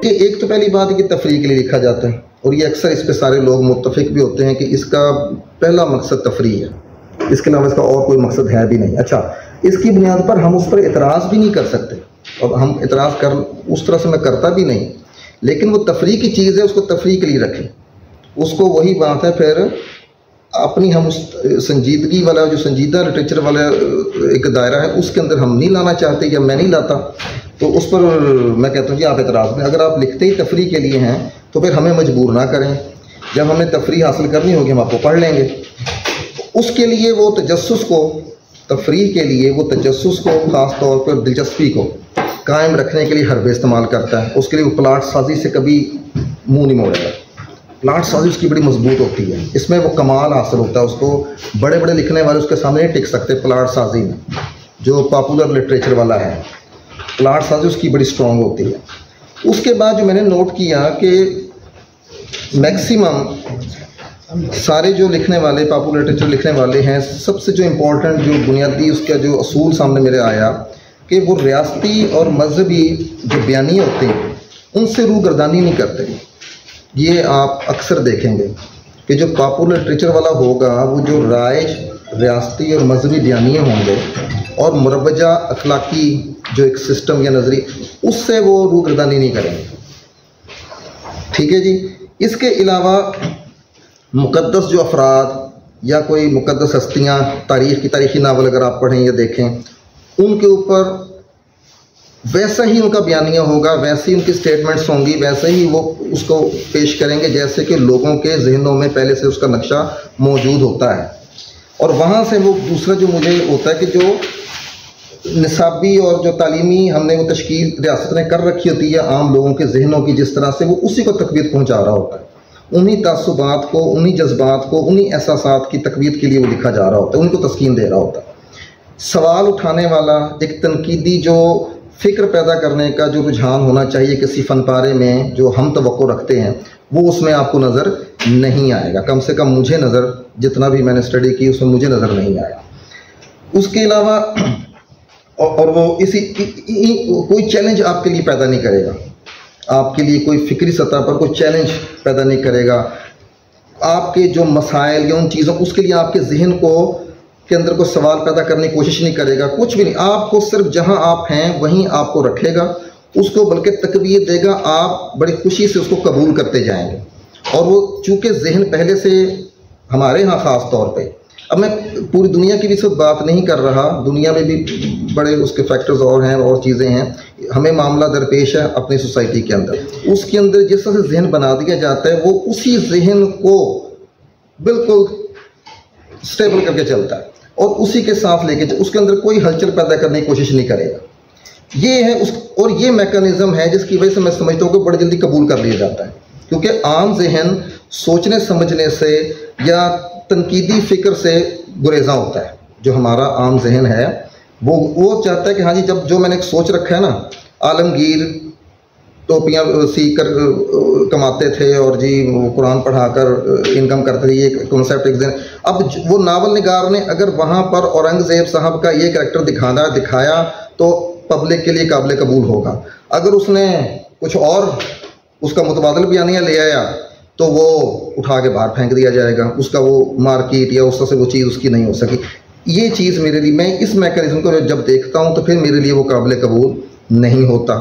ये एक तो पहली बात है कि तफरीह के लिए लिखा जाता है, और ये अक्सर इस पे सारे लोग मुत्तफिक भी होते हैं कि इसका पहला मकसद तफरीह है, इसके अलावा इसका और कोई मकसद है भी नहीं। अच्छा, इसकी बुनियाद पर हम उस पर एतराज़ भी नहीं कर सकते, और हम एतराज़ कर उस तरह से मैं करता भी नहीं, लेकिन वो तफरीह की चीज़ है, उसको तफरीह के लिए रखें। उसको वही बात है फिर अपनी हम उस संजीदगी वाला, जो संजीदा लिटरेचर वाला एक दायरा है, उसके अंदर हम नहीं लाना चाहते या मैं नहीं लाता, तो उस पर मैं कहता हूँ कि आप एतराज़ में, अगर आप लिखते ही तफरीह के लिए हैं तो फिर हमें मजबूर ना करें। जब हमें तफरीह हासिल करनी होगी हम आपको पढ़ लेंगे। उसके लिए वो तजस्सुस को, तफरीह के लिए वो तजस्सुस को, ख़ास तौर पर दिलचस्पी को कायम रखने के लिए हरबे इस्तेमाल करता है। उसके लिए वो प्लाट साजी से कभी मुँह नहीं मोड़ेगा। प्लाट साजी उसकी बड़ी मजबूत होती है, इसमें वो कमाल हासिल होता है। उसको बड़े बड़े लिखने वाले उसके सामने नहीं टिक सकते प्लाट साजी में, जो पॉपुलर लिटरेचर वाला है। प्लाट साजी उसकी बड़ी स्ट्रॉन्ग होती है। उसके बाद जो मैंने नोट किया कि मैक्सिमम सारे जो लिखने वाले, पॉपुलर लिटरेचर लिखने वाले हैं, सबसे जो इम्पोर्टेंट, जो बुनियादी उसका जो असूल सामने मेरे आया कि वो रियासती और मजहबी जो बयानी होते हैं उनसे रूगर्दानी नहीं करते। ये आप अक्सर देखेंगे कि जो पॉपुलर लिटरेचर वाला होगा वो जो राइज रियासती और मजहबी बयानिए होंगे और मुरवजा अखलाकी जो एक सिस्टम या नजरी, उससे वो रूगर्दानी नहीं करेंगे। ठीक है जी। इसके अलावा मुक़द्दस जो अफराद या कोई मुक़द्दस हस्तियाँ, तारीख़ी नावल अगर आप पढ़ें या देखें, उनके ऊपर वैसा ही उनका बयानिया होगा, वैसे ही उनकी स्टेटमेंट्स होंगी, वैसे ही वो उसको पेश करेंगे जैसे कि लोगों के जहनों में पहले से उसका नक्शा मौजूद होता है। और वहाँ से वो दूसरा जो मुझे होता है कि जो निसाबी और जो तालीमी हमने वो तश्कील रियासत ने कर रखी होती है आम लोगों के जहनों की, जिस तरह से वो उसी को तक़वीयत पहुँचा रहा होता है, उन्हीं तासुबात को, उन्हीं जज्बात को, उन्हीं एहसासात की तक़वीयत के लिए वो लिखा जा रहा होता है, उनको तस्कीन दे रहा होता है। सवाल उठाने वाला, एक तनकीदी जो फ़िक्र पैदा करने का जो रुझान होना चाहिए किसी फ़नपारे में, जो हम तवक्को रखते हैं, वो उसमें आपको नज़र नहीं आएगा। कम से कम मुझे नज़र, जितना भी मैंने स्टडी की उसमें मुझे नज़र नहीं आया। उसके अलावा और वो कोई चैलेंज आपके लिए पैदा नहीं करेगा, आपके लिए कोई फ़िक्री सतह पर कोई चैलेंज पैदा नहीं करेगा। आपके जो मसाइल या उन चीज़ों, उसके लिए आपके जहन को के अंदर कोई सवाल पैदा करने की कोशिश नहीं करेगा, कुछ भी नहीं। आपको सिर्फ जहां आप हैं वहीं आपको रखेगा, उसको बल्कि तकवीत देगा, आप बड़ी खुशी से उसको कबूल करते जाएंगे। और वो चूँकि जहन पहले से हमारे यहाँ ख़ास तौर पे, अब मैं पूरी दुनिया की भी सिर्फ बात नहीं कर रहा, दुनिया में भी बड़े उसके फैक्टर्स और हैं और चीज़ें हैं, हमें मामला दरपेश है अपनी सोसाइटी के अंदर। उसके अंदर जिस तरह से जहन बना दिया जाता है, वो उसी जहन को बिल्कुल स्टेबल करके चलता है और उसी के साथ लेके, उसके अंदर कोई हलचल पैदा करने की कोशिश नहीं करेगा। ये है उस, और ये मैकेनिज्म है जिसकी वजह से मैं समझता हूँ कि बड़ी जल्दी कबूल कर लिया जाता है, क्योंकि आम जहन सोचने समझने से या तनकीदी फ़िक्र से गुरेज़ा होता है। जो हमारा आम जहन है वो चाहता है कि हाँ जी, जब जो मैंने सोच रखा है ना, आलमगीर टोपियाँ सी कर कमाते थे और जी कुरान पढ़ाकर इनकम करते थे, ये कॉन्सेप्ट एक दिन। अब वो नावल निगार ने अगर वहाँ पर औरंगज़ेब साहब का ये कैरेक्टर दिखाया तो पब्लिक के लिए काबिल कबूल होगा। अगर उसने कुछ और उसका मुतबादल बयानिया ले आया तो वो उठा के बाहर फेंक दिया जाएगा, उसका वो मार्केट या उस तरह से वो चीज़ उसकी नहीं हो सकी। ये चीज़ मेरे लिए, मैं इस मैकेनिज्म को जब देखता हूँ तो फिर मेरे लिए वो काबिल कबूल नहीं होता।